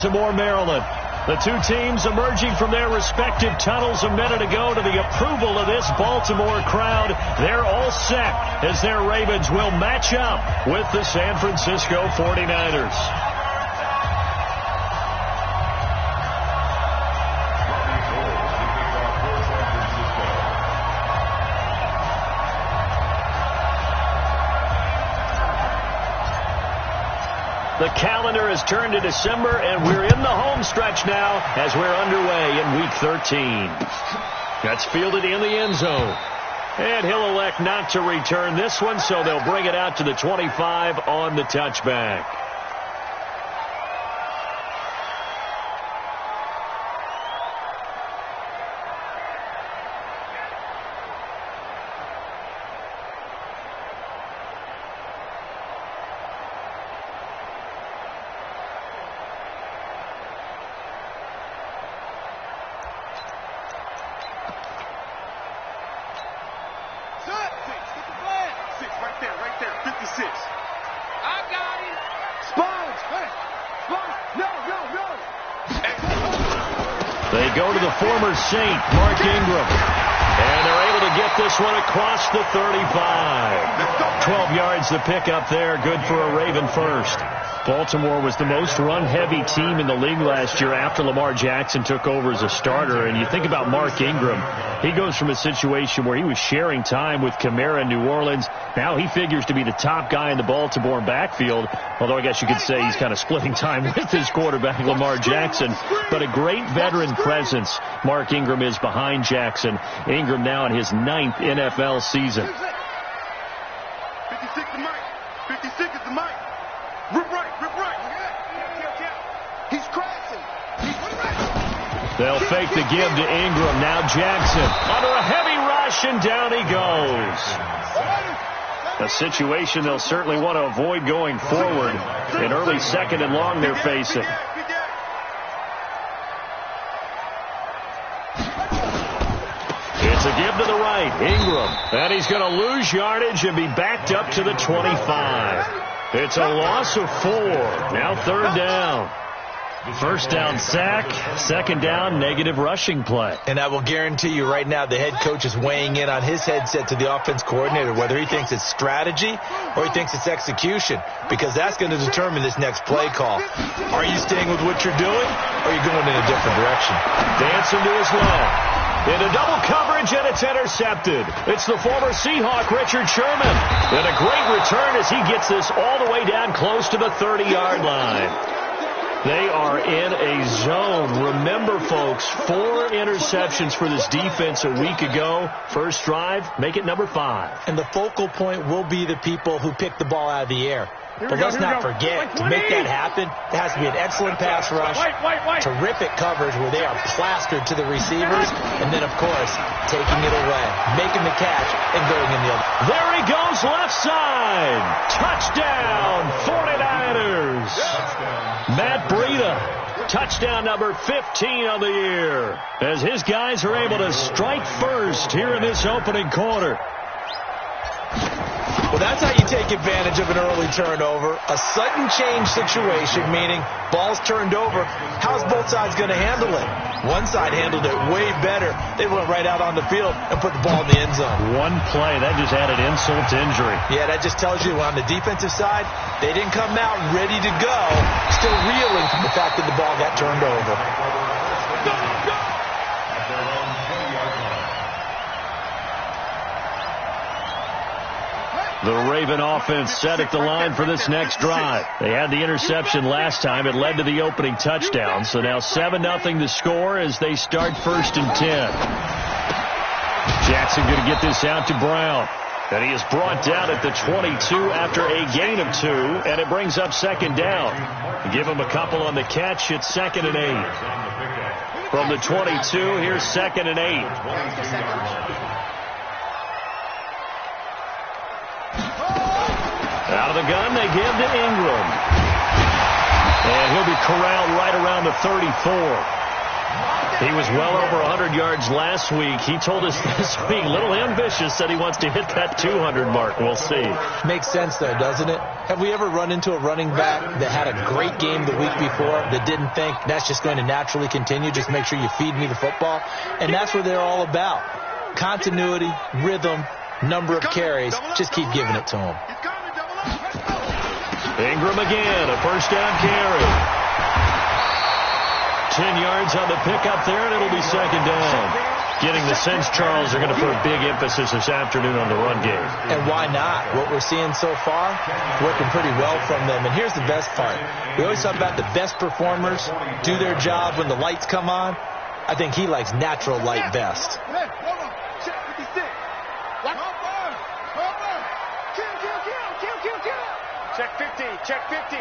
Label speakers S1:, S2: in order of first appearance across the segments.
S1: Baltimore, Maryland. The two teams emerging from their respective tunnels a minute ago to the approval of this Baltimore crowd. They're all set as their Ravens will match up with the San Francisco 49ers. The calendar has turned to December, and we're in the home stretch now as we're underway in Week 13. That's fielded in the end zone. And he'll elect not to return this one, so they'll bring it out to the 25 on the touchback. They go to the former Saint, Mark Ingram. And they're able to get this one across the 35. 12 yards to pick up there. Good for a Raven first. Baltimore was the most run-heavy team in the league last year after Lamar Jackson took over as a starter. And you think about Mark Ingram. He goes from a situation where he was sharing time with Kamara in New Orleans. Now he figures to be the top guy in the Baltimore backfield. Although I guess you could say he's kind of splitting time with his quarterback, Lamar Jackson. But a great veteran presence Mark Ingram is behind Jackson. Ingram now in his 9th NFL season.
S2: 56 is Mike. 56 is the Mike. Rip right, rip right. He's crashing.
S1: They'll fake the give to Ingram. Now Jackson under a heavy rush, and down he goes. A situation they'll certainly want to avoid going forward. An early second and long they're facing. It's a give to the right. Ingram. And he's going to lose yardage and be backed up to the 25. It's a loss of 4. Now third down. First down sack, second down negative rushing play.
S3: And I will guarantee you right now the head coach is weighing in on his headset to the offense coordinator, whether he thinks it's strategy or he thinks it's execution, because that's going to determine this next play call. Are you staying with what you're doing, or are you going in a different direction?
S1: Dancing to his left. Into double coverage, and it's intercepted. It's the former Seahawk, Richard Sherman. And a great return as he gets this all the way down close to the 30-yard line. They are in a zone. Remember, folks, 4 interceptions for this defense a week ago. First drive, make it number 5.
S3: And the focal point will be the people who pick the ball out of the air. But let's not forget, to make that happen, there has to be an excellent pass rush, terrific coverage where they are plastered to the receivers, and then, of course, taking it away, making the catch, and going in the other.
S1: There he goes, left side. Touchdown, 49ers. Matt Breida, touchdown number 15 of the year, as his guys are able to strike first here in this opening quarter.
S3: Well, that's how you take advantage of an early turnover. A sudden change situation, meaning ball's turned over. How's both sides going to handle it? One side handled it way better. They went right out on the field and put the ball in the end zone.
S1: One play, that just added insult to injury.
S3: Yeah, that just tells you on the defensive side, they didn't come out ready to go, still reeling from the fact that the ball got turned over.
S1: The Raven offense set at the line for this next drive. They had the interception last time. It led to the opening touchdown. So now 7-0 to score as they start 1st and 10. Jackson going to get this out to Brown. And he is brought down at the 22 after a gain of 2. And it brings up second down. Give him a couple on the catch. It's 2nd and 8. From the 22, here's 2nd and 8. Out of the gun, they give to Ingram. And he'll be corralled right around the 34. He was well over 100 yards last week. He told us this week, a little ambitious, said he wants to hit that 200 mark. We'll see.
S3: Makes sense, though, doesn't it? Have we ever run into a running back that had a great game the week before that didn't think that's just going to naturally continue? Just make sure you feed me the football. And that's what they're all about. Continuity, rhythm, number of carries. Just keep giving it to him.
S1: Ingram again, a first down carry. 10 yards on the pickup there, and it'll be second down. Getting the sense Charles are going to put a big emphasis this afternoon on the run game.
S3: And why not? What we're seeing so far, working pretty well from them. And here's the best part. We always talk about the best performers do their job when the lights come on. I think he likes natural light best.
S2: Check 50, check 50.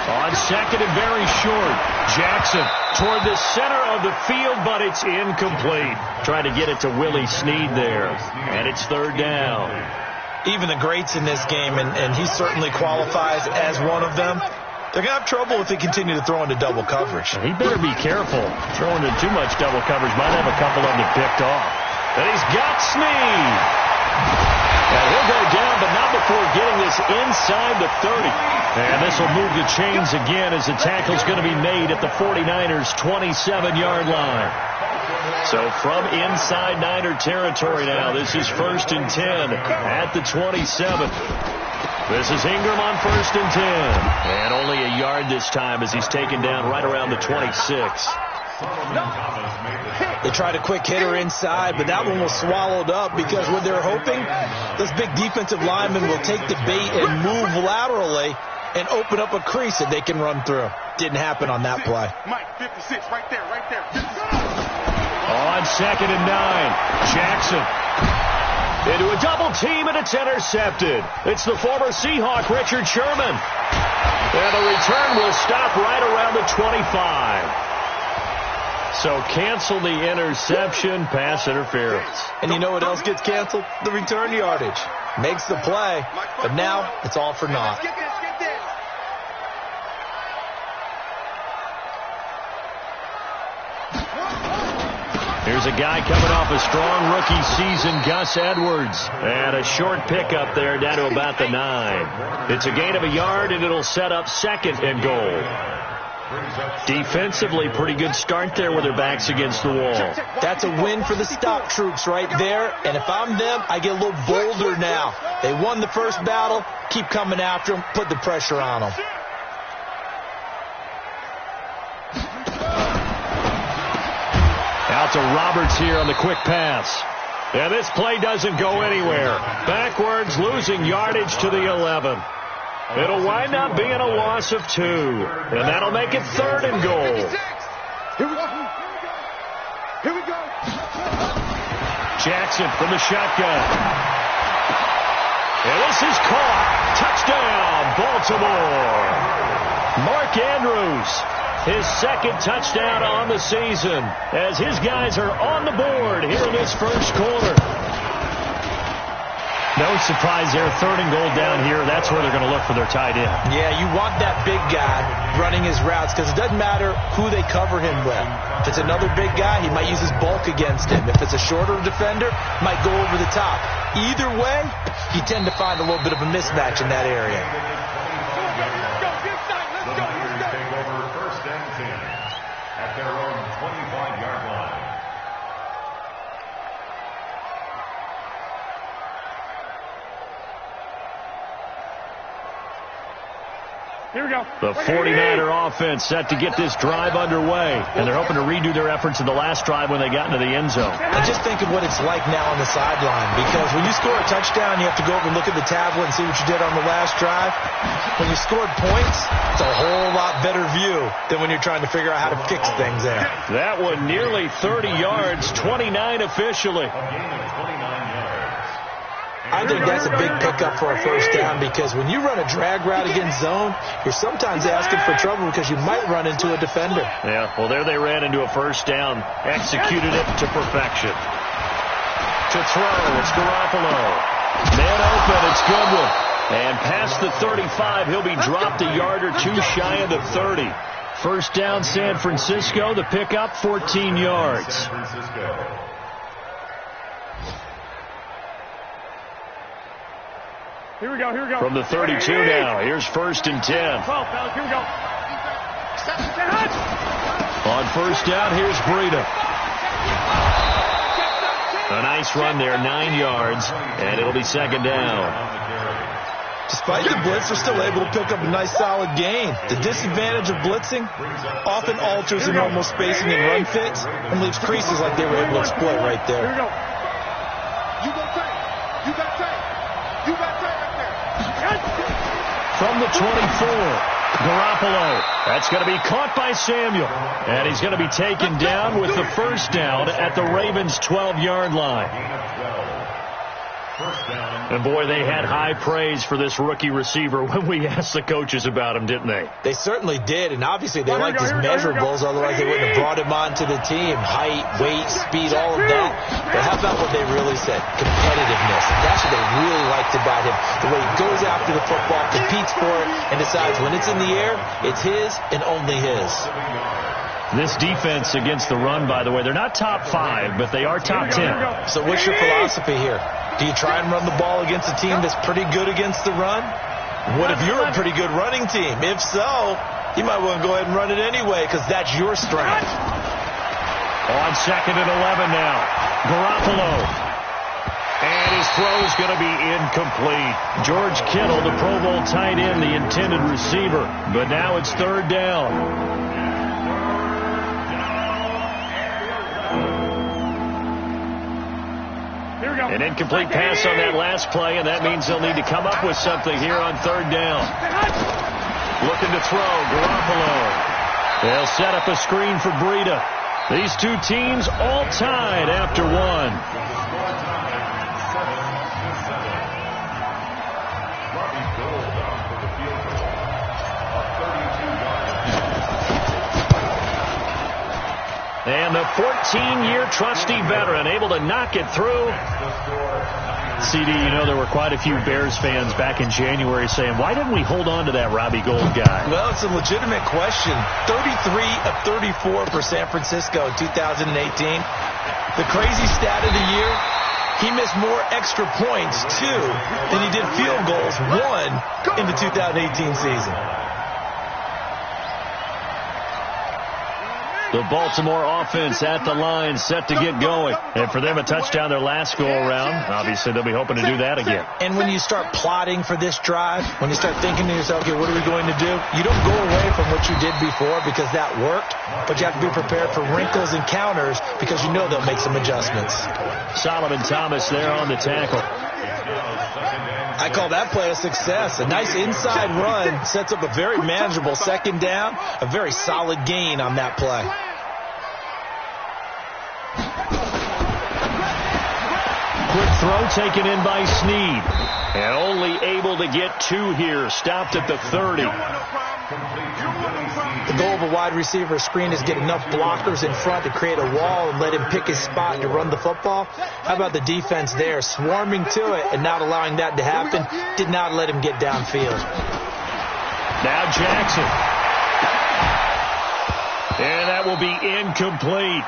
S1: On second and very short, Jackson toward the center of the field, but it's incomplete. Trying to get it to Willie Snead there, and it's third down.
S3: Even the greats in this game, and he certainly qualifies as one of them, they're going to have trouble if they continue to throw into double coverage.
S1: He better be careful. Throwing into too much double coverage might have a couple of them picked off. And he's got Snead. And he'll go down, but not before getting this inside the 30. And this will move the chains again as the tackle's going to be made at the 49ers' 27-yard line. So from inside Niner territory now, this is 1st and 10 at the 27. This is Ingram on 1st and 10. And only a yard this time as he's taken down right around the 26.
S3: They tried a quick hitter inside, but that one was swallowed up because what they're hoping, those big defensive linemen will take the bait and move laterally and open up a crease that they can run through. Didn't happen on that play.
S2: Mike, 56, right there, right there.
S1: On 2nd and 9, Jackson into a double team, and it's intercepted. It's the former Seahawk, Richard Sherman. And the return will stop right around the 25. So cancel the interception, pass interference.
S3: And you know what else gets canceled? The return yardage. Makes the play, but now it's all for naught.
S1: Here's a guy coming off a strong rookie season, Gus Edwards. And a short pickup there down to about the 9. It's a gain of a yard, and it'll set up 2nd and goal. Defensively, pretty good start there with their backs against the wall.
S3: That's a win for the stop troops right there. And if I'm them, I get a little bolder now. They won the first battle. Keep coming after them. Put the pressure on them.
S1: Out to Roberts here on the quick pass. And this play doesn't go anywhere. Backwards, losing yardage to the 11. It'll wind up being a loss of 2. And that'll make it 3rd and goal.
S2: Here we go. Here we go.
S1: Jackson from the shotgun. And this is caught. Touchdown, Baltimore. Mark Andrews, his 2nd touchdown on the season as his guys are on the board here in this first quarter. No surprise there, 3rd and goal down here. That's where they're going to look for their tight end.
S3: Yeah, you want that big guy running his routes because it doesn't matter who they cover him with. If it's another big guy, he might use his bulk against him. If it's a shorter defender, might go over the top. Either way, you tend to find a little bit of a mismatch in that area.
S4: Take over 1st and 10 at their own 25-yard line.
S2: Here we go.
S1: The 49er offense set to get this drive underway. And they're hoping to redo their efforts in the last drive when they got into the end zone.
S3: And just think of what it's like now on the sideline. Because when you score a touchdown, you have to go over and look at the tablet and see what you did on the last drive. When you scored points, it's a whole lot better view than when you're trying to figure out how to fix things there.
S1: That one nearly 30 yards, 29 officially.
S3: I think that's a big pickup for a first down because when you run a drag route against zone, you're sometimes asking for trouble because you might run into a defender.
S1: Yeah, well, there they ran into a first down, executed it to perfection. To throw, it's Garoppolo. Man open, it's Goodwin. And past the 35, he'll be dropped a yard or two shy of the 30. First down, San Francisco. The pickup, 14 yards.
S4: San Francisco.
S5: Here we go, here we go.
S1: From the 32 now, here's 1st and 10.
S5: 12, fellas, here we go.
S1: On first down, here's Breida. A nice run there, 9 yards, and it'll be 2nd down.
S3: Despite the blitz, they're still able to pick up a nice, solid gain. The disadvantage of blitzing often alters the normal spacing and run fits and leaves creases like they were able to exploit right there.
S5: Here we go.
S2: You got tape. You got tape. You got tape right there.
S1: From the 24, Garoppolo. That's going to be caught by Samuel. And he's going to be taken down with the first down at the Ravens' 12-yard line. And, boy, they had high praise for this rookie receiver when we asked the coaches about him, didn't they?
S3: They certainly did, and obviously they liked his measurables, otherwise they wouldn't have brought him onto the team. Height, weight, speed, all of that. But how about what they really said? Competitiveness. That's what they really liked about him. The way he goes after the football, competes for it, and decides when it's in the air, it's his and only his.
S1: This defense against the run, by the way, they're not top 5, but they are top 10.
S3: So what's your philosophy here? Do you try and run the ball against a team that's pretty good against the run? What if you're a pretty good running team? If so, you might want to go ahead and run it anyway because that's your strength.
S1: On 2nd and 11 now, Garoppolo. And his throw is going to be incomplete. George Kittle, the Pro Bowl tight end, the intended receiver. But now it's 3rd down. An incomplete pass on that last play, and that means they'll need to come up with something here on 3rd down. Looking to throw, Garoppolo. They'll set up a screen for Breida. These two teams all tied after one. And the 14-year trusty veteran able to knock it through. CD, you know there were quite a few Bears fans back in January saying, why didn't we hold on to that Robbie Gould guy?
S3: Well, it's a legitimate question. 33 of 34 for San Francisco in 2018. The crazy stat of the year, he missed more extra points, 2, than he did field goals, 1, in the 2018 season.
S1: The Baltimore offense at the line, set to get going. And for them, a touchdown their last go-around. Obviously, they'll be hoping to do that again.
S3: And when you start plotting for this drive, when you start thinking to yourself, okay, what are we going to do? You don't go away from what you did before because that worked, but you have to be prepared for wrinkles and counters because you know they'll make some adjustments.
S1: Solomon Thomas there on the tackle.
S3: I call that play a success. A nice inside run sets up a very manageable 2nd down, a very solid gain on that play.
S1: Quick throw taken in by Snead. And only able to get 2 here. Stopped at the 30.
S3: The goal of a wide receiver screen is get enough blockers in front to create a wall and let him pick his spot to run the football. How about the defense there, swarming to it and not allowing that to happen? Did not let him get downfield.
S1: Now Jackson. And that will be incomplete.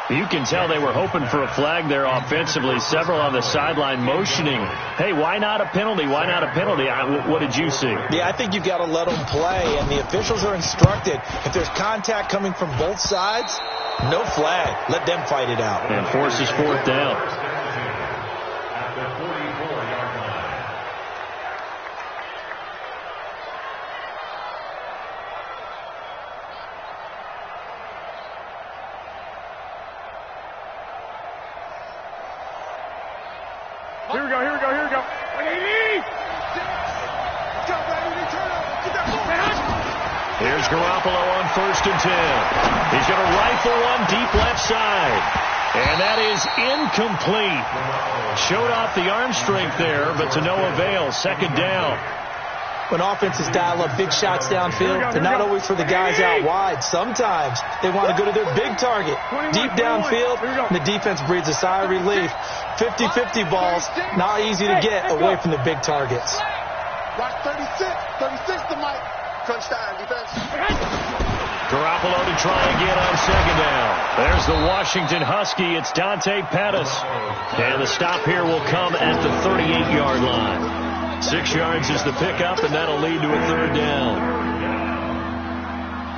S1: You can tell they were hoping for a flag there offensively. Several on the sideline motioning, hey, why not a penalty? Why not a penalty? What did you see?
S3: Yeah, I think you've got to let them play, and the officials are instructed. If there's contact coming from both sides, no flag. Let them fight it out.
S1: And forces 4th down.
S5: Here we go, here we go, here we go.
S1: Here's Garoppolo on 1st and 10. He's going to rifle one deep left side. And that is incomplete. Showed off the arm strength there, but to no avail. 2nd down.
S3: When offenses dial up big shots downfield, they're not always for the guys out wide. Sometimes they want to go to their big target. Deep downfield, and the defense breathes a sigh of relief. 50-50 balls, not easy to get away from the big targets.
S2: Watch 36. 36 to Mike. Crunch time, defense.
S1: Garoppolo to try again on second down. There's the Washington Husky. It's Dante Pettis. And the stop here will come at the 38-yard line. 6 yards is the pickup, and that'll lead to a third down.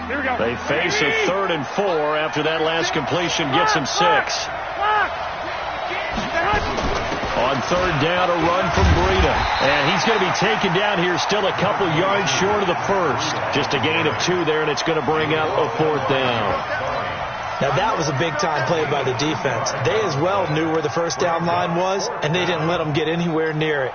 S5: Here we go.
S1: They face a 3rd and 4 after that last completion gets them 6. On third down, a run from Breida. And he's going to be taken down here still a couple yards short of the first. Just a gain of 2 there, and it's going to bring up a 4th down.
S3: Now, that was a big-time play by the defense. They as well knew where the first down line was, and they didn't let them get anywhere near it.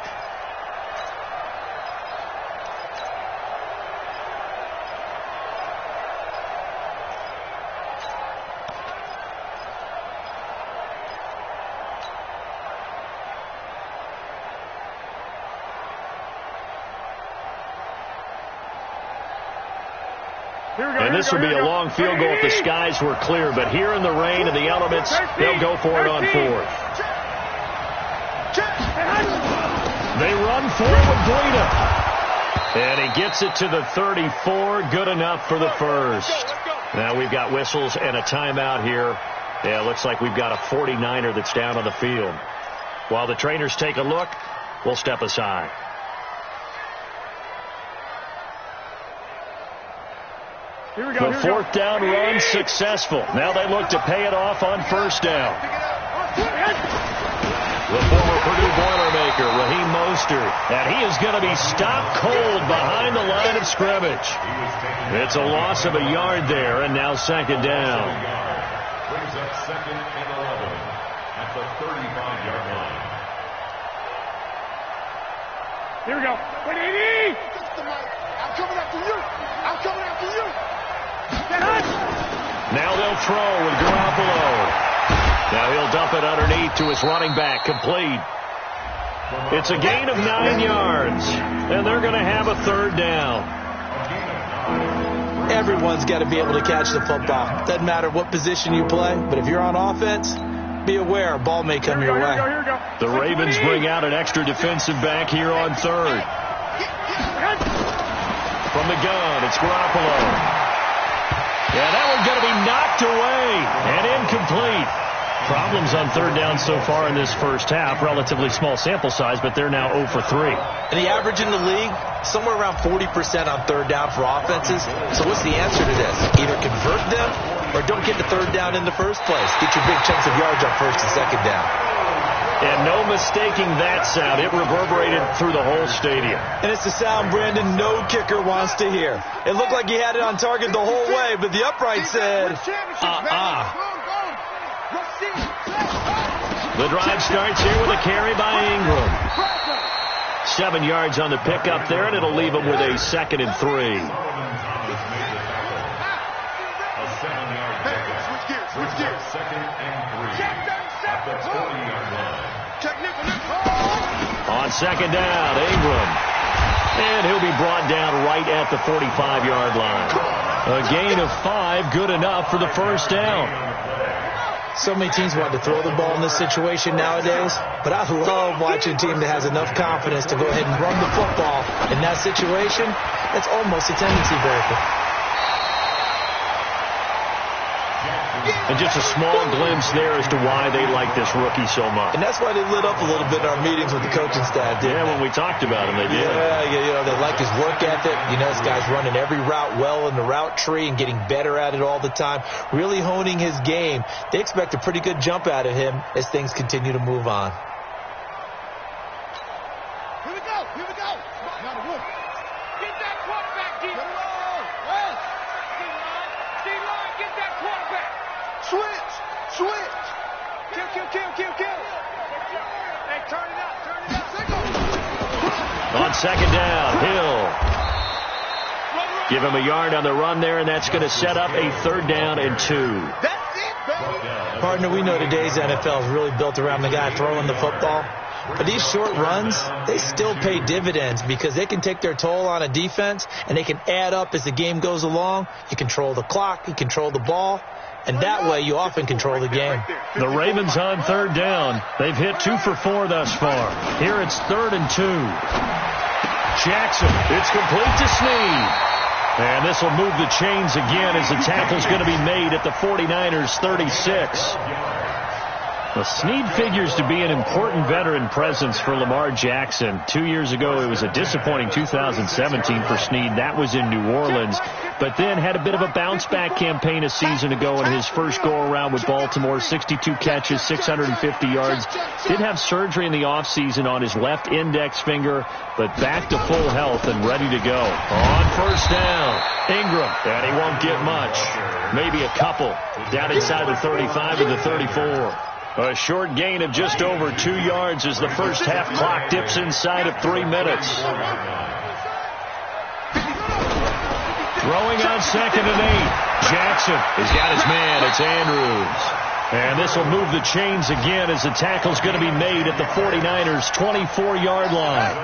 S1: And this will be a long field goal if the skies were clear. But here in the rain and the elements, they'll go for it on 4th. They run forward, Breida. And he gets it to the 34. Good enough for the first. Now we've got whistles and a timeout here. Yeah, it looks like we've got a 49er that's down on the field. While the trainers take a look, we'll step aside.
S5: Here we go.
S1: The 4th down run successful. Now they look to pay it off on first down. The former Purdue Boilermaker, Raheem Mostert, and he is going to be stopped cold behind the line of scrimmage. It's a loss of a yard there, and now 2nd down.
S4: Brings up 2nd and 11 at the 35-yard line.
S5: Here we go. Wait,
S2: I'm coming after you. I'm coming after you.
S1: Now they'll throw with Garoppolo. Now he'll dump it underneath to his running back, complete. It's a gain of 9 yards, and they're going to have a 3rd down.
S3: Everyone's got to be able to catch the football. Doesn't matter what position you play, but if you're on offense, be aware a ball may come your way.
S5: Here we go.
S1: The Ravens bring out an extra defensive back here on 3rd. From the gun, it's Garoppolo. Yeah, that one's going to be knocked away and incomplete. Problems on 3rd down so far in this first half. Relatively small sample size, but they're now 0 for 3.
S3: And the average in the league, somewhere around 40% on 3rd down for offenses. So what's the answer to this? Either convert them or don't get the 3rd down in the first place. Get your big chunks of yards on 1st and 2nd down.
S1: And no mistaking that sound. It reverberated through the whole stadium.
S3: And it's the sound, Brandon, no kicker wants to hear. It looked like he had it on target the whole way, but the upright said,
S1: The drive starts here with a carry by Ingram. 7 yards on the pickup there, and it'll leave him with a 2nd and 3.
S2: Switch gears.
S4: 2nd and 3 at the 40-yard line.
S1: On 2nd down, Ingram. And he'll be brought down right at the 45-yard line. A gain of 5, good enough for the first down.
S3: So many teams want to throw the ball in this situation nowadays, but I love watching a team that has enough confidence to go ahead and run the football. In that situation, that's almost a tendency breaker.
S1: And just a small glimpse there as to why they like this rookie so much.
S3: And that's why they lit up a little bit in our meetings with the coaching staff.
S1: Yeah, when we talked about him, they did.
S3: Yeah, they like his work ethic. You know, this guy's running every route well in the route tree and getting better at it all the time, really honing his game. They expect a pretty good jump out of him as things continue to move on.
S2: Here we go. Get that quarterback, D. Get that quarterback. Switch. Kill. Hey, turn it out.
S1: On 2nd down, Hill. Give him a yard on the run there, and that's going to set up a 3rd down and 2.
S2: That's it, baby.
S3: Partner, we know today's NFL is really built around the guy throwing the football. But these short runs, they still pay dividends because they can take their toll on a defense, and they can add up as the game goes along. You control the clock, you control the ball, and that way you often control the game.
S1: The Ravens on 3rd down. They've hit 2 for 4 thus far. Here it's 3rd and 2. Jackson, it's complete to Snead. And this will move the chains again as the tackle's going to be made at the 49ers 36. Well, Snead figures to be an important veteran presence for Lamar Jackson. 2 years ago, it was a disappointing 2017 for Snead. That was in New Orleans. But then had a bit of a bounce-back campaign a season ago in his first go-around with Baltimore. 62 catches, 650 yards. Did have surgery in the offseason on his left index finger, but back to full health and ready to go. On first down, Ingram, and he won't get much. Maybe a couple. Down inside the 35 and the 34. A short gain of just over 2 yards as the first half clock dips inside of 3 minutes. Throwing on 2nd and 8. Jackson has got his man. It's Andrews. And this will move the chains again as the tackle's going to be made at the 49ers' 24-yard line.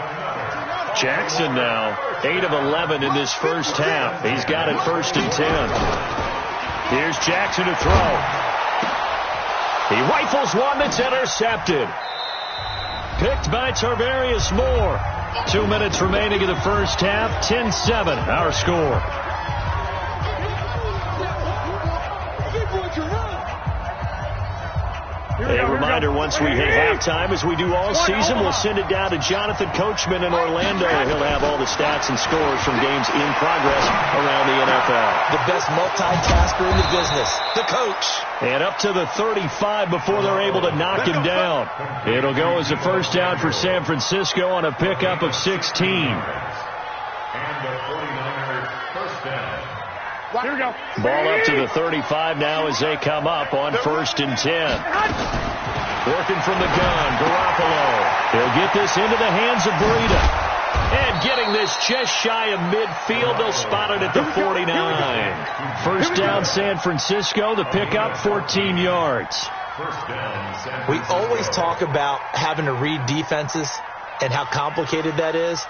S1: Jackson now 8 of 11 in this first half. He's got it 1st and 10. Here's Jackson to throw. He rifles one that's intercepted. Picked by Tarvarius Moore. 2 minutes remaining in the first half. 10-7, our score. A reminder, once we hit halftime, as we do all season, we'll send it down to Jonathan Coachman in Orlando. He'll have all the stats and scores from games in progress around the NFL.
S3: The best multitasker in the business, the coach.
S1: And up to the 35 before they're able to knock him down. It'll go as a first down for San Francisco on a pickup of 16.
S4: And the 49ers first down.
S5: Here we go.
S1: Ball up to the 35 now as they come up on 1st and 10. Working from the gun, Garoppolo. He'll get this into the hands of Breida. And getting this just shy of midfield, they'll spot it at the 49. First down, San Francisco. The pickup, 14 yards.
S3: We always talk about having to read defenses and how complicated that is.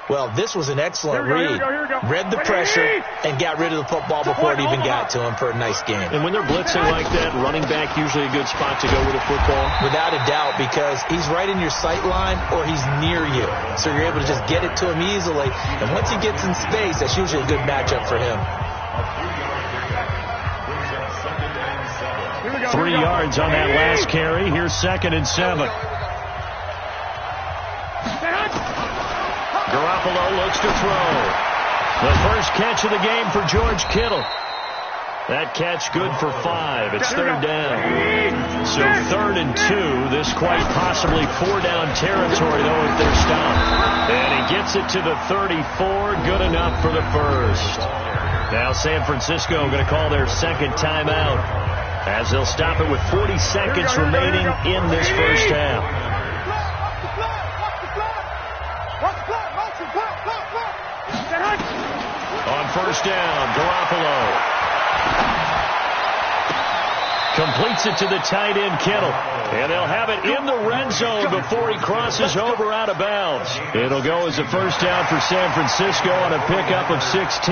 S3: Well, this was an excellent read. Read the pressure and got rid of the football before it even got to him for a nice game.
S1: And when they're blitzing like that, running back usually a good spot to go with a football?
S3: Without a doubt, because he's right in your sight line or he's near you. So you're able to just get it to him easily. And once he gets in space, that's usually a good matchup for him.
S1: 3 yards on that last carry. Here's 2nd and 7. Garoppolo looks to throw. The first catch of the game for George Kittle. That catch good for 5. It's 3rd down. So 3rd and 2. This quite possibly 4-down territory, though, if they're stopped. And he gets it to the 34. Good enough for the first. Now San Francisco going to call their 2nd timeout as they'll stop it with 40 seconds remaining in this first half. On first down, Garoppolo completes it to the tight end, Kittle. And they'll have it in the red zone before he crosses over out of bounds. It'll go as a first down for San Francisco on a pickup of 16.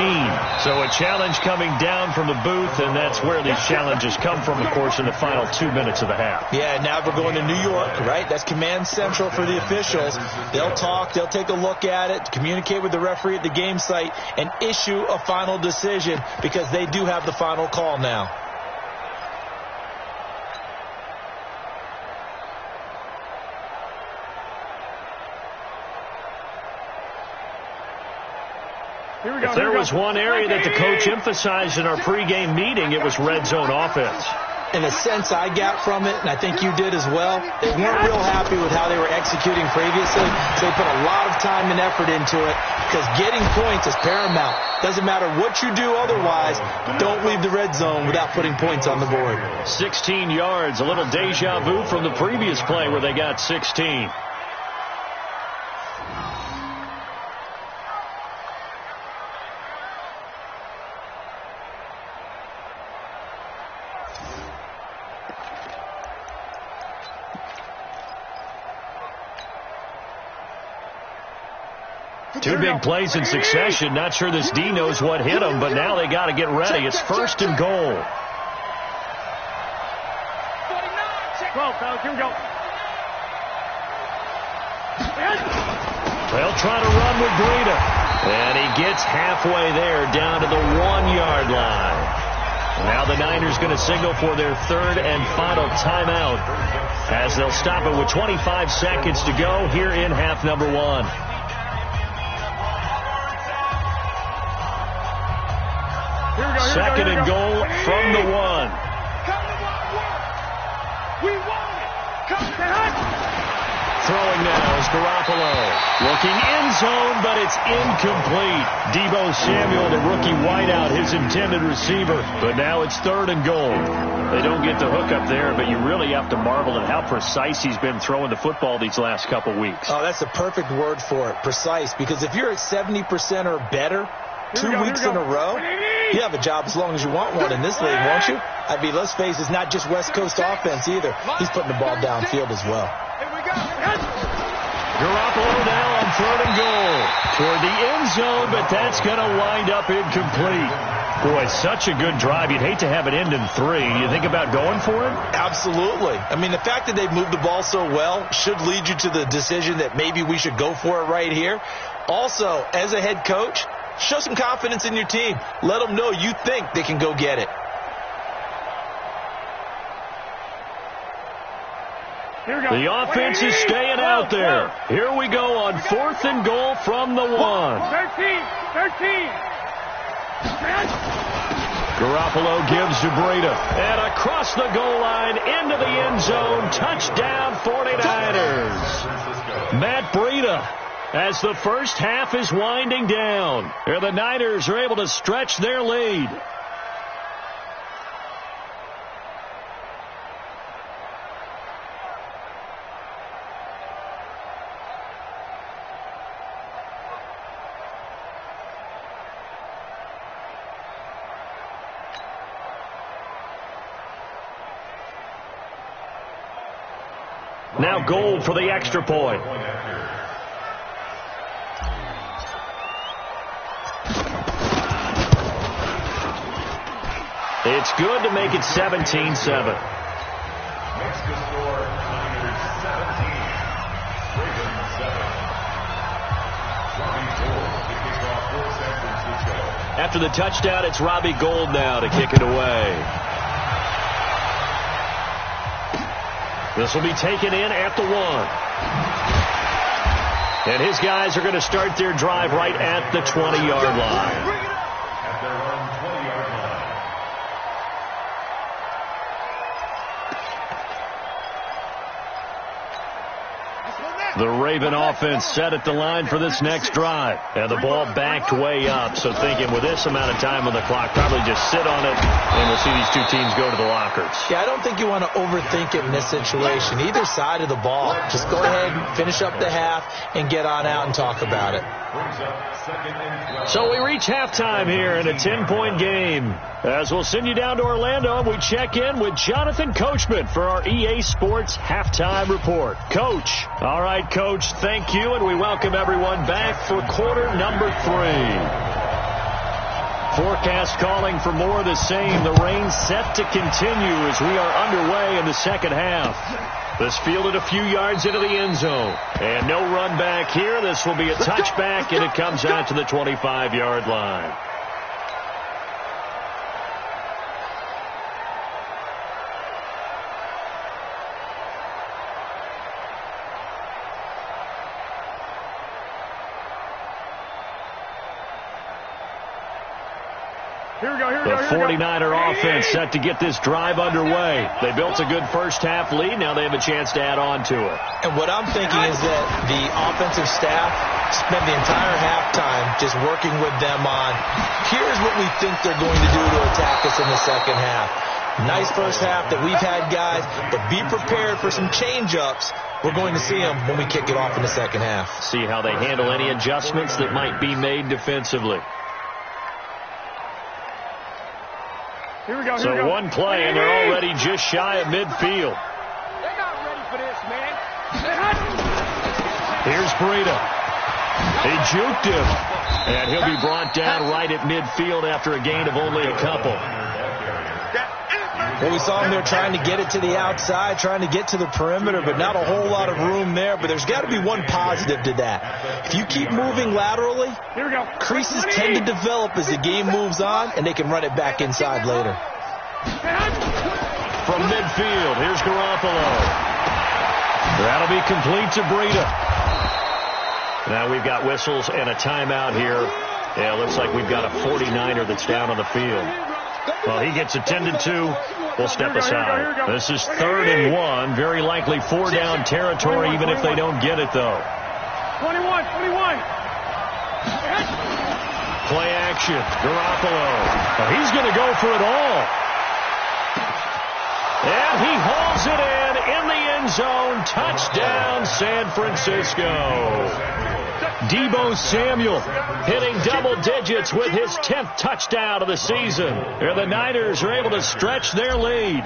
S1: So a challenge coming down from the booth, and that's where these challenges come from, of course, in the final 2 minutes of the half.
S3: Yeah, now we're going to New York, right? That's command central for the officials. They'll talk, they'll take a look at it, communicate with the referee at the game site, and issue a final decision because they do have the final call now.
S1: If there was one area that the coach emphasized in our pregame meeting, it was red zone offense.
S3: In a sense I got from it, and I think you did as well, they weren't real happy with how they were executing previously, so they put a lot of time and effort into it because getting points is paramount. Doesn't matter what you do otherwise, don't leave the red zone without putting points on the board.
S1: 16 yards, a little deja vu from the previous play where they got 16. Two big plays in succession. Not sure this D knows what hit him, but now they got to get ready. It's 1st and goal.
S5: 12, fellas, here we go.
S1: They'll try to run with Breida. And he gets halfway there down to the 1-yard line. Now the Niners going to signal for their third and final timeout as they'll stop it with 25 seconds to go here in half number 1. Second and goal from the 1. Throwing now is Garoppolo. Looking end zone, but it's incomplete. Deebo Samuel, the rookie wideout, his intended receiver. But now it's third and goal. They don't get the hook up there, but you really have to marvel at how precise he's been throwing the football these last couple weeks.
S3: Oh, that's the perfect word for it, precise. Because if you're at 70% or better 2 weeks in a row, you have a job as long as you want one in this league, won't you? I mean, let's face it, it's not just West Coast offense either. He's putting the ball downfield as well.
S1: Garoppolo now on third and goal toward the end zone, but that's going to wind up incomplete. Boy, such a good drive. You'd hate to have it end in 3. You think about going for it?
S3: Absolutely. I mean, the fact that they've moved the ball so well should lead you to the decision that maybe we should go for it right here. Also, as a head coach, show some confidence in your team. Let them know you think they can go get it.
S1: The offense is staying out there. Here we go on fourth and goal from the 1.
S5: 13.
S1: Garoppolo gives to Breida. And across the goal line into the end zone. Touchdown 49ers. Matt Breida as the first half is winding down. Here the Niners are able to stretch their lead. Now goal for the extra point. It's good to make it 17-7.
S4: Makes the score Niners 17, Ravens 7. Robbie Gould to kick off for San Francisco.
S1: After the touchdown, it's Robbie Gould now to kick it away. This will be taken in at the 1. And his guys are going to start their drive right at the 20-yard line.
S4: At their own 20-yard line.
S1: The Raven offense set at the line for this next drive. And the ball backed way up. So thinking with this amount of time on the clock, probably just sit on it, and we'll see these two teams go to the lockers.
S3: Yeah, I don't think you want to overthink it in this situation. Either side of the ball. Just go ahead and finish up the half and get on out and talk about it.
S1: So we reach halftime here in a 10-point game. As we'll send you down to Orlando, we check in with Jonathan Coachman for our EA Sports Halftime Report. Coach. All right, Coach, thank you, and we welcome everyone back for quarter number 3. Forecast calling for more of the same. The rain set to continue as we are underway in the second half. This fielded a few yards into the end zone. And no run back here. This will be a touchback, and it comes out to the 25-yard line. The 49er offense set to get this drive underway. They built a good first half lead. Now they have a chance to add on to it.
S3: And what I'm thinking is that the offensive staff spent the entire halftime just working with them on, here's what we think they're going to do to attack us in the second half. Nice first half that we've had, guys, but be prepared for some change-ups. We're going to see them when we kick it off in the second half.
S1: See how they handle any adjustments that might be made defensively.
S5: Here we go.
S1: So one play, and they're already just shy of midfield.
S5: They're not ready for this, man.
S1: Here's Breida. He juked him. And he'll be brought down right at midfield after a gain of only a couple.
S3: Well, we saw him there trying to get it to the outside, trying to get to the perimeter, but not a whole lot of room there. But there's got to be one positive to that. If you keep moving laterally, creases tend to develop as the game moves on, and they can run it back inside later.
S1: From midfield, here's Garoppolo. That'll be complete to Breida. Now we've got whistles and a timeout here. Yeah, looks like we've got a 49er that's down on the field. Well, he gets attended to. We'll step aside. This is 3rd and 1. Very likely 4-down territory, even if they don't get it, though.
S5: 21.
S1: Play action. Garoppolo. Well, he's going to go for it all. And he hauls it in the end zone. Touchdown, San Francisco. Deebo Samuel hitting double digits with his 10th touchdown of the season. And the Niners are able to stretch their lead.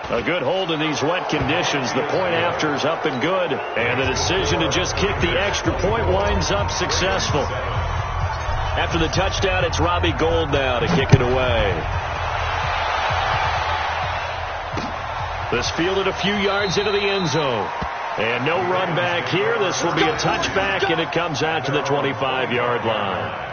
S1: A good hold in these wet conditions. The point after is up and good. And the decision to just kick the extra point winds up successful. After the touchdown, it's Robbie Gould now to kick it away. This fielded a few yards into the end zone. And no run back here. This will be a touchback, and it comes out to the 25-yard line.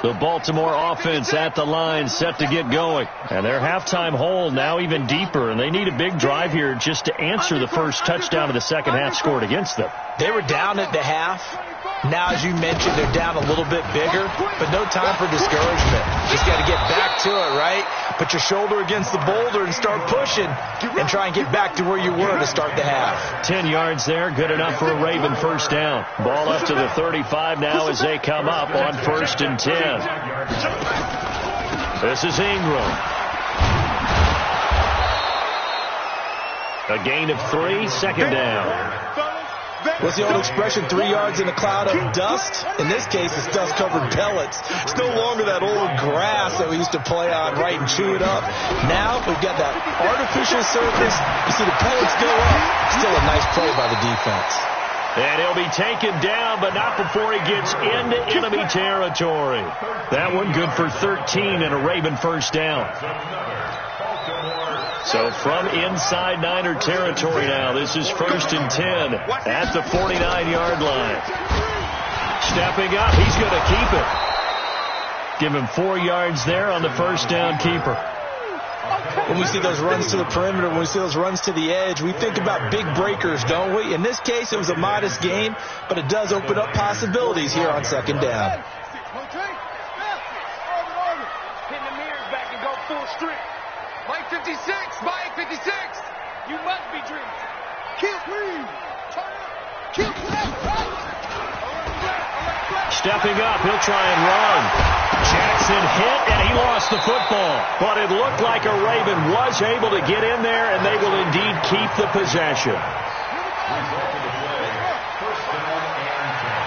S1: The Baltimore offense at the line, set to get going. And their halftime hole now even deeper, and they need a big drive here just to answer the first touchdown of the second half scored against them.
S3: They were down at the half. Now, as you mentioned, they're down a little bit bigger, but no time for discouragement. Just got to get back to it, right? Put your shoulder against the boulder and start pushing and try and get back to where you were to start the half.
S1: 10 yards there, good enough for a Raven first down. Ball up to the 35 now as they come up on 1st and 10. This is Ingram. A gain of 3, 2nd down.
S3: What's the old expression, 3 yards in a cloud of dust? In this case, it's dust-covered pellets. It's no longer that old grass that we used to play on, right, and chew it up. Now we've got that artificial surface. You see the pellets go up. Still a nice play by the defense.
S1: And he'll be taken down, but not before he gets into enemy territory. That one good for 13 and a Raven first down. So from inside Niner territory now, this is 1st and 10 at the 49-yard line. Stepping up, he's going to keep it. Give him 4 yards there on the first down keeper.
S3: When we see those runs to the perimeter, when we see those runs to the edge, we think about big breakers, don't we? In this case, it was a modest gain, but it does open up possibilities here on 2nd down.
S5: Pin the mirrors back and go full strip. Mike 56, Mike 56. You must be dreaming. Kill please. Kill
S1: Stepping up, he'll try and run. Jackson hit, and he lost the football. But it looked like a Raven was able to get in there, and they will indeed keep the possession.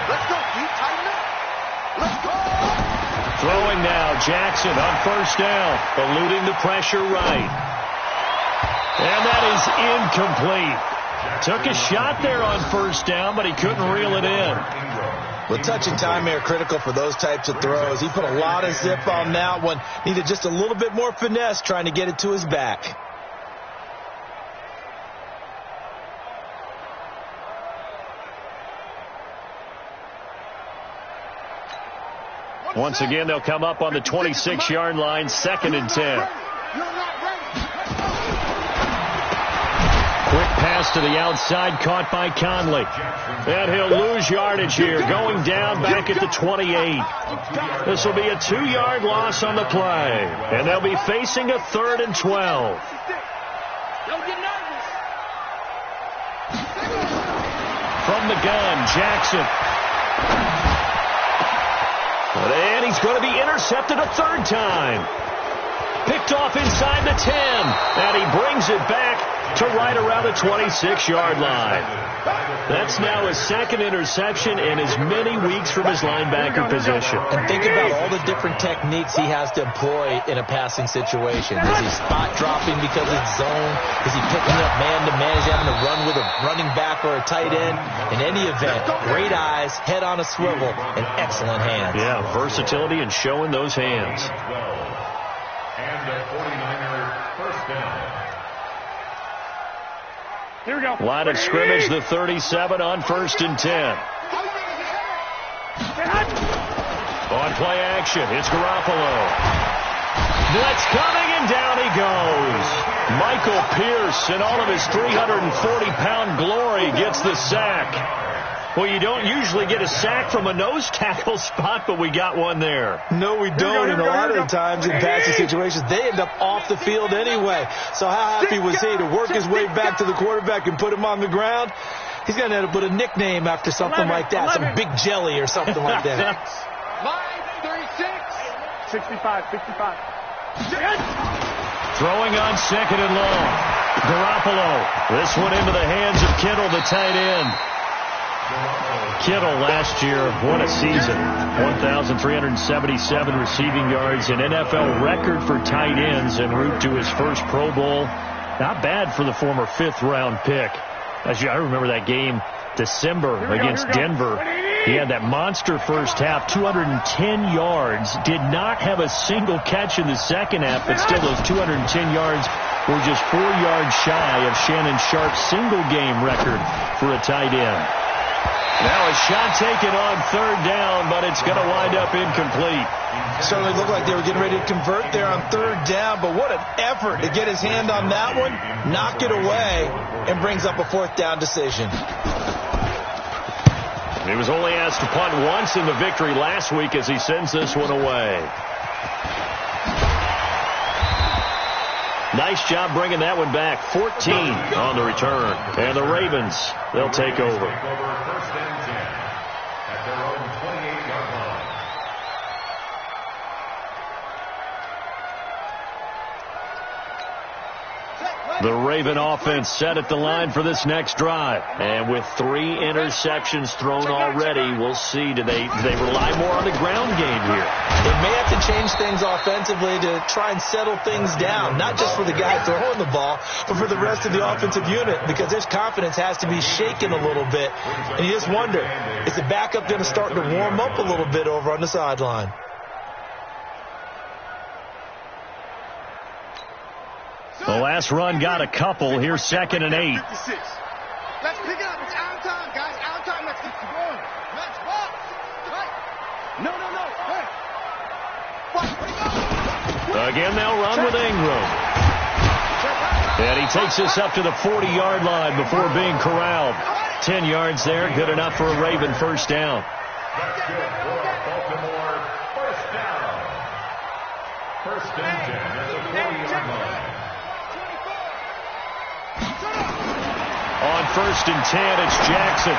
S2: Let's go, Pete. Tighten up. Let's go.
S1: Throwing now, Jackson on first down, eluding the pressure right. And that is incomplete. Took a shot there on first down, but he couldn't reel it in.
S3: Well, touch and time are critical for those types of throws. He put a lot of zip on that one. Needed just a little bit more finesse trying to get it to his back.
S1: Once again, they'll come up on the 26-yard line, 2nd and 10. Quick pass to the outside, caught by Conley. And he'll lose yardage here, going down back at the 28. This will be a 2-yard loss on the play. And they'll be facing a 3rd and 12.
S5: Don't get nervous.
S1: From the gun, Jackson. And he's going to be intercepted a 3rd time. Picked off inside the 10. And he brings it back to right around the 26-yard line. That's now his second interception in as many weeks from his linebacker position.
S3: And think about all the different techniques he has to employ in a passing situation. Is he spot dropping because it's zone? Is he picking up man-to-man? Is he having to run with a running back or a tight end? In any event, great eyes, head on a swivel, and excellent hands.
S1: Yeah, versatility and showing those hands.
S4: And the 49er first down.
S5: Here we go.
S1: Line of scrimmage, the 37 on 1st and 10. On play action, it's Garoppolo. Blitz coming, and down he goes. Michael Pierce, in all of his 340-pound glory, gets the sack. Well, you don't usually get a sack from a nose tackle spot, but we got one there.
S3: No, we don't, and a lot of the times in passing situations, they end up off the field anyway. So how happy was he to work his way back to the quarterback and put him on the ground? He's going to end up with a nickname after something like that, some Big Jelly or something like that.
S5: Line 36. 65.
S1: Throwing on 2nd and long. Garoppolo. This one into the hands of Kittle, the tight end. Kittle last year, what a season. 1,377 receiving yards, an NFL record for tight ends en route to his first Pro Bowl. Not bad for the former 5th-round pick. I remember that game, December, against Denver. He had that monster first half, 210 yards. Did not have a single catch in the second half, but still those 210 yards were just 4 yards shy of Shannon Sharp's single-game record for a tight end. Now a shot taken on 3rd down, but it's going to wind up incomplete.
S3: Certainly looked like they were getting ready to convert there on 3rd down, but what an effort to get his hand on that one, knock it away, and brings up a 4th down decision.
S1: He was only asked to punt once in the victory last week as he sends this one away. Nice job bringing that one back. 14 on the return. And the Ravens, they'll take over.
S4: First and 10 at their own 28-yard line.
S1: The Raven offense set at the line for this next drive. And with 3 interceptions thrown already, we'll see. Do they rely more on the ground game here?
S3: They may have to change things offensively to try and settle things down, not just for the guy throwing the ball, but for the rest of the offensive unit, because their confidence has to be shaken a little bit. And you just wonder, is the backup going to start to warm up a little bit over on the sideline?
S1: The last run got a couple. Here's 2nd and 8.
S2: Let's pick it up. It's our time, guys. Our time. Let's keep going. Let's walk. Right. No. Hey.
S1: Again, they'll run with Ingram. And he takes this up to the 40-yard line before being corralled. 10 yards there. Good enough for a Raven first down.
S4: That's good for Baltimore. First down. First and 10 at the 40-yard line.
S1: On 1st and 10, it's Jackson.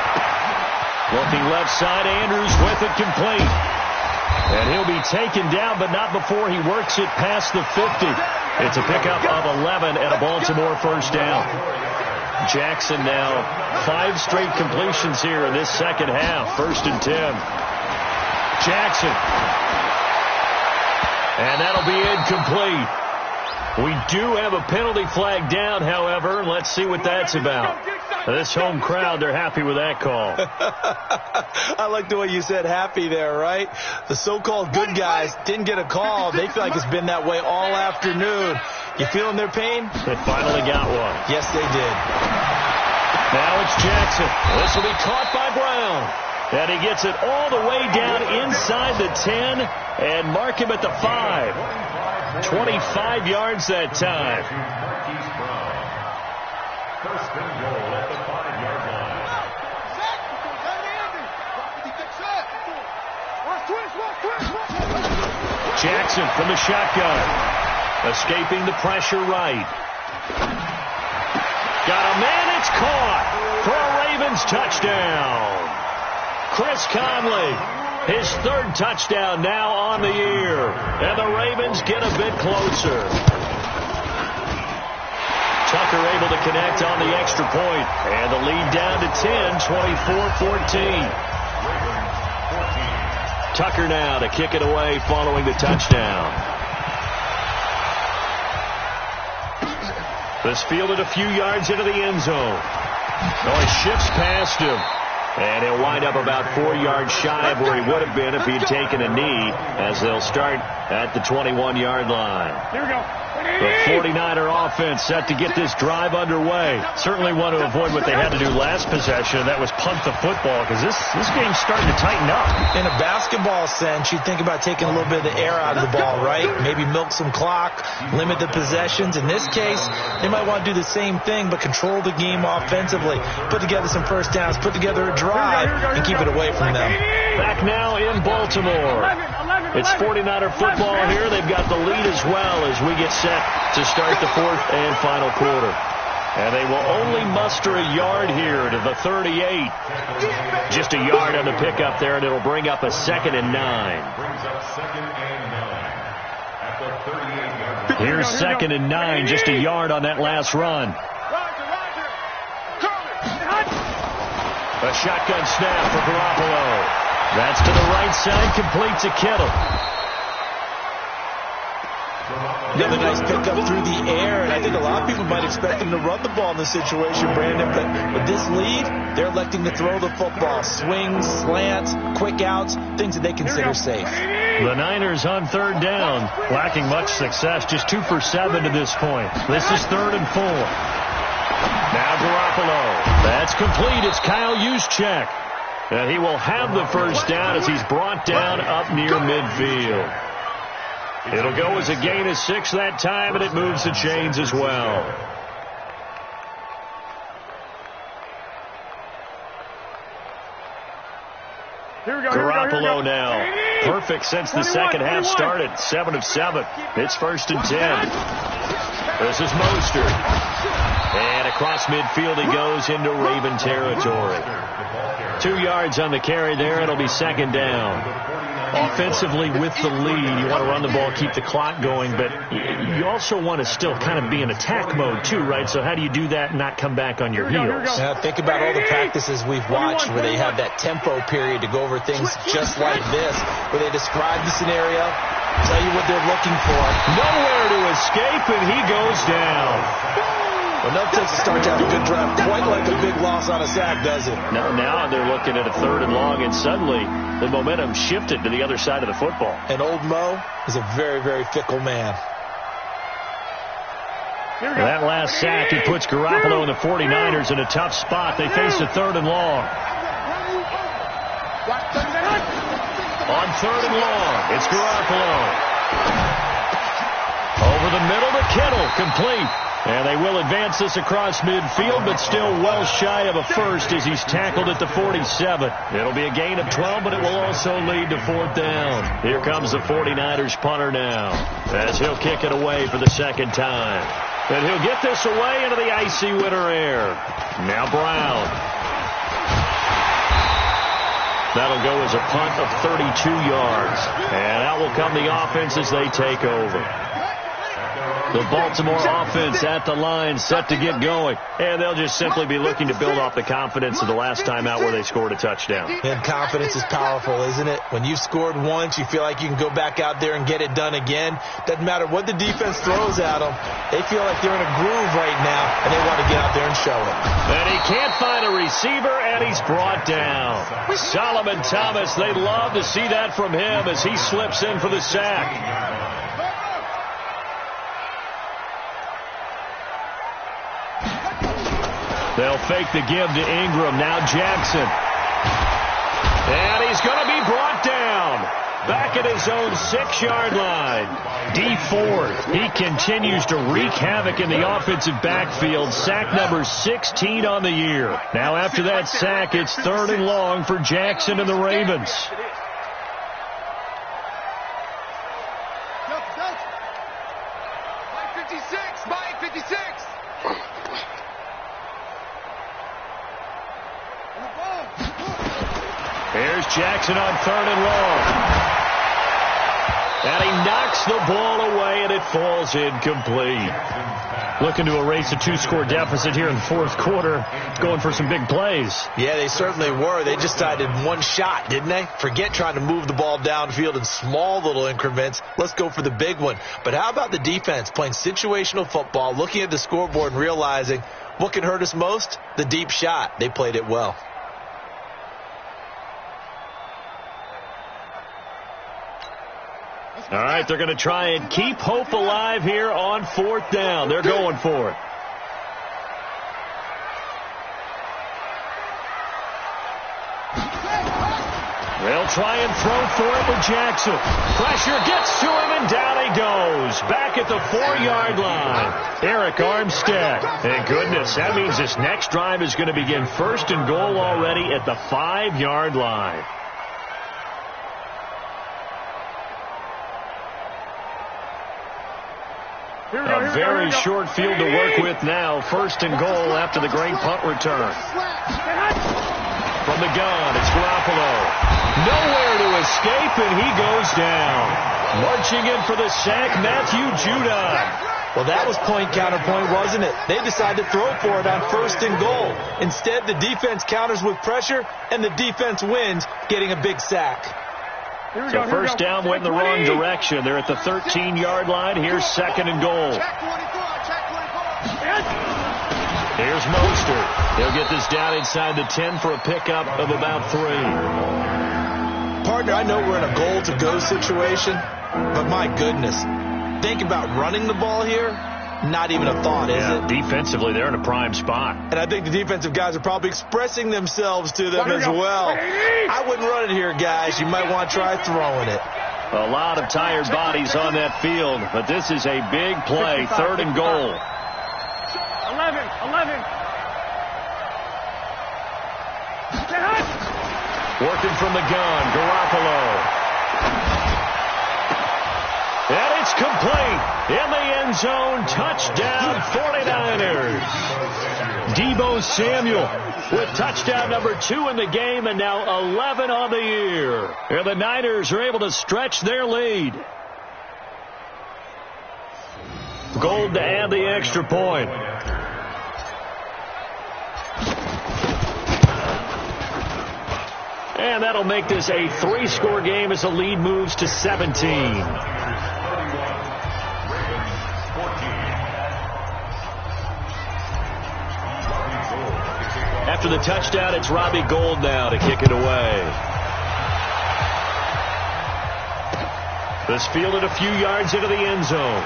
S1: Looking left side, Andrews with it complete. And he'll be taken down, but not before he works it past the 50. It's a pickup of 11 and a Baltimore first down. Jackson now 5 straight completions here in this second half. 1st and 10. Jackson. And that'll be incomplete. We do have a penalty flag down, however. Let's see what that's about. This home crowd, they're happy with that call.
S3: I like the way you said happy there, right? The so-called good guys didn't get a call. They feel like it's been that way all afternoon. You feeling their pain?
S1: They finally got one.
S3: Yes, they did.
S1: Now it's Jackson. This will be caught by Brown. And he gets it all the way down inside the 10 and mark him at the 5. 25 yards that time.
S4: First and goal at the 5-yard line.
S1: Jackson from the shotgun. Escaping the pressure right. Got a man, it's caught for a Ravens touchdown. Chris Conley, his 3rd touchdown now on the year. And the Ravens get a bit closer. Tucker able to connect on the extra point. And the lead down to 10, 24-14. Tucker now to kick it away following the touchdown. This fielded a few yards into the end zone. He shifts past him. And he'll wind up about 4 yards shy of where he would have been if he'd taken a knee, as they'll start at the 21-yard line.
S5: Here we go.
S1: The 49er offense set to get this drive underway. Certainly want to avoid what they had to do last possession, and that was punt the football, because this game's starting to tighten up.
S3: In a basketball sense, you think about taking a little bit of the air out of the ball, right? Maybe milk some clock, limit the possessions. In this case, they might want to do the same thing, but control the game offensively. Put together some first downs, put together a drive, and keep it away from them.
S1: Back now in Baltimore. It's 49er football here. They've got the lead as well as we get set to start the fourth and final quarter. And they will only muster a yard here to the 38. Just a yard on the pickup there, and it'll bring up a 2nd and 9. Here's 2nd and 9, just a yard on that last run. A shotgun snap for Garoppolo. That's to the right side, complete to Kittle.
S3: Another nice pickup through the air, and I think a lot of people might expect him to run the ball in this situation, Brandon, but with this lead, they're electing to throw the football. Swings, slants, quick outs, things that they consider safe.
S1: The Niners on 3rd down, lacking much success, just 2 for 7 to this point. This is 3rd and 4. Now Garoppolo. That's complete. It's Kyle Juszczyk. And he will have the first down as he's brought down up near midfield. It'll go as a gain of 6 that time, and it moves the chains as well. Garoppolo now. Perfect since the second half started. 7 of 7. It's 1st and 10. This is Mostert. And across midfield he goes into Raven territory. 2 yards on the carry there. It'll be 2nd down. Offensively with the lead, you want to run the ball, keep the clock going, but you also want to still kind of be in attack mode too, right? So how do you do that and not come back on your heels?
S3: Think about all the practices we've watched where they have that tempo period to go over things just like this, where they describe the scenario, tell you what they're looking for.
S1: Nowhere to escape, and he goes down.
S3: Enough takes to start to have a good drive, quite like a big loss on a sack, does it?
S1: Now they're looking at a 3rd and long, and suddenly the momentum shifted to the other side of the football.
S3: And old Mo is a very, very fickle man.
S1: That last sack, he puts Garoppolo and the 49ers in a tough spot. They face a 3rd and long. On 3rd and long, it's Garoppolo. Over the middle to Kittle, complete. And they will advance this across midfield, but still well shy of a first as he's tackled at the 47. It'll be a gain of 12, but it will also lead to 4th down. Here comes the 49ers punter now, as he'll kick it away for the 2nd time. And he'll get this away into the icy winter air. Now Brown. That'll go as a punt of 32 yards. And out will come the offense as they take over. The Baltimore offense at the line, set to get going. And they'll just simply be looking to build off the confidence of the last time out where they scored a touchdown.
S3: And confidence is powerful, isn't it? When you've scored once, you feel like you can go back out there and get it done again. Doesn't matter what the defense throws at them. They feel like they're in a groove right now, and they want to get out there and show it.
S1: And he can't find a receiver, and he's brought down. Solomon Thomas, they'd love to see that from him as he slips in for the sack. They'll fake the give to Ingram. Now Jackson. And he's going to be brought down. Back at his own 6-yard line. D Ford. He continues to wreak havoc in the offensive backfield. Sack number 16 on the year. Now after that sack, it's 3rd and long for Jackson and the Ravens.
S5: Mike 56. Mike 56.
S1: Here's Jackson on 3rd and long. And he knocks the ball away, and it falls incomplete. Looking to erase a 2-score deficit here in the fourth quarter, going for some big plays.
S3: Yeah, they certainly were. They just decided one shot, didn't they? Forget trying to move the ball downfield in small little increments. Let's go for the big one. But how about the defense playing situational football, looking at the scoreboard and realizing what can hurt us most? The deep shot. They played it well.
S1: All right, they're going to try and keep hope alive here on fourth down. They're going for it. They'll try and throw for it with Jackson. Pressure gets to him, and down he goes. Back at the 4-yard line. Eric Armstead. Thank goodness. That means this next drive is going to begin first and goal already at the 5-yard line. A very short field to work with now. First and goal after the great punt return. From the gun, it's Garoppolo. Nowhere to escape, and he goes down. Marching in for the sack, Matthew Judon.
S3: Well, that was point counterpoint, wasn't it? They decided to throw for it on first and goal. Instead, the defense counters with pressure, and the defense wins, getting a big sack.
S1: So first down went in the wrong direction. They're at the 13-yard line. Here's second and goal. Here's Mostert. He'll get this down inside the 10 for a pickup of about 3.
S3: Partner, I know we're in a goal-to-go situation, but my goodness, think about running the ball here. Not even a thought, is it?
S1: Defensively, they're in a prime spot.
S3: And I think the defensive guys are probably expressing themselves to them as well. I wouldn't run it here, guys. You might want to try throwing it.
S1: A lot of tired bodies on that field, but this is a big play, third and goal.
S5: 11.
S1: Working from the gun, Garoppolo. And it's complete. In the end zone, touchdown 49ers. Deebo Samuel with touchdown number 2 in the game, and now 11 on the year. And the Niners are able to stretch their lead. Gold to add the extra point. And that'll make this a 3-score game as the lead moves to 17. After the touchdown, it's Robbie Gould now to kick it away. This fielded a few yards into the end zone.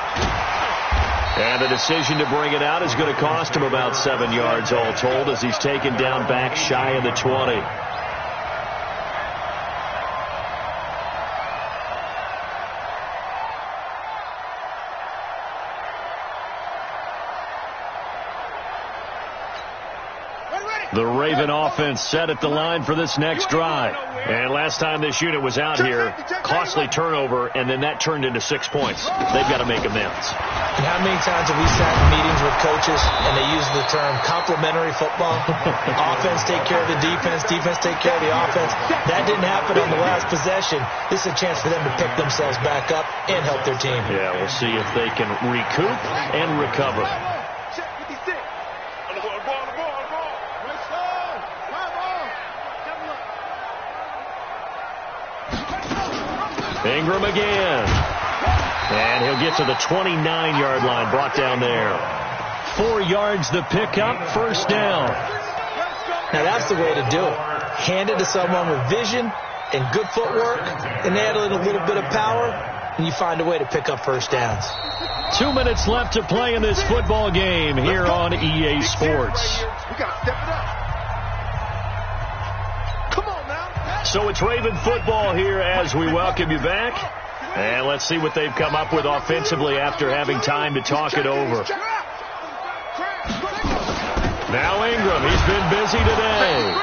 S1: And the decision to bring it out is going to cost him about 7 yards all told as he's taken down back shy of the 20. The Raven offense set at the line for this next drive. And last time this unit was out here, costly turnover, and then that turned into 6 points. They've got to make amends.
S3: And how many times have we sat in meetings with coaches and they use the term complementary football? Offense take care of the defense, defense take care of the offense. That didn't happen on the last possession. This is a chance for them to pick themselves back up and help their team.
S1: Yeah, we'll see if they can recoup and recover. Ingram again. And he'll get to the 29-yard line, brought down there. 4 yards the pickup, first down.
S3: Now that's the way to do it. Hand it to someone with vision and good footwork, and add a little bit of power, and you find a way to pick up first downs.
S1: 2 minutes left to play in this football game here on EA Sports.
S2: We got to step it up.
S1: So it's Raven football here as we welcome you back. And let's see what they've come up with offensively after having time to talk it over. Now Ingram, he's been busy today.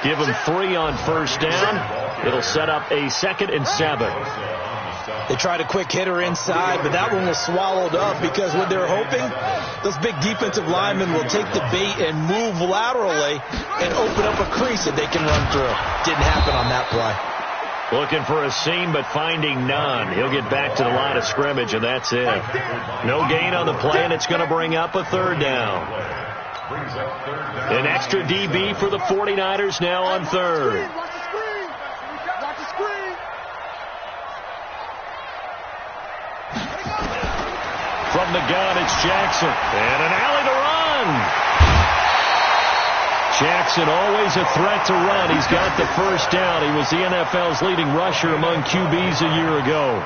S1: Give him 3 on first down. It'll set up a 2nd and 7.
S3: They tried a quick hitter inside, but that one was swallowed up because what they're hoping, those big defensive linemen will take the bait and move laterally and open up a crease that they can run through. Didn't happen on that play.
S1: Looking for a seam, but finding none. He'll get back to the line of scrimmage, and that's it. No gain on the play, and it's going to bring up a third down. An extra DB for the 49ers now on third. From the gun, it's Jackson. And an alley to run. Jackson always a threat to run. He's got the first down. He was the NFL's leading rusher among QBs a year ago.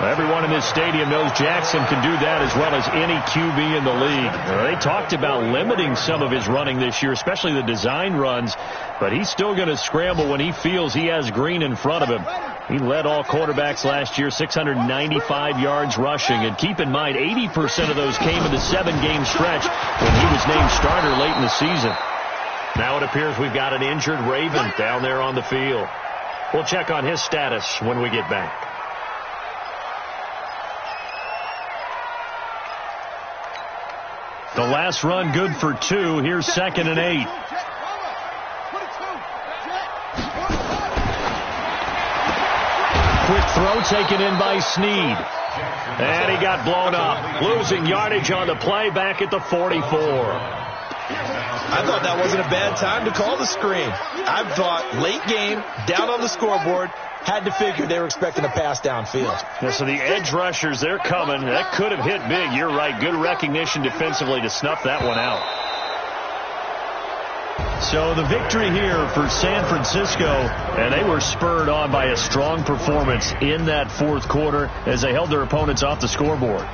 S1: Everyone in this stadium knows Jackson can do that as well as any QB in the league. They talked about limiting some of his running this year, especially the design runs, but he's still going to scramble when he feels he has green in front of him. He led all quarterbacks last year, 695 yards rushing. And keep in mind, 80% of those came in the 7-game stretch when he was named starter late in the season. Now it appears we've got an injured Raven down there on the field. We'll check on his status when we get back. The last run good for 2. Here's 2nd and 8. Quick throw taken in by Snead. And he got blown up. Losing yardage on the play back at the 44.
S3: I thought that wasn't a bad time to call the screen. I thought late game, down on the scoreboard, had to figure they were expecting a pass downfield.
S1: Yeah, so the edge rushers, they're coming. That could have hit big. You're right. Good recognition defensively to snuff that one out. So the victory here for San Francisco, and they were spurred on by a strong performance in that fourth quarter as they held their opponents off the scoreboard.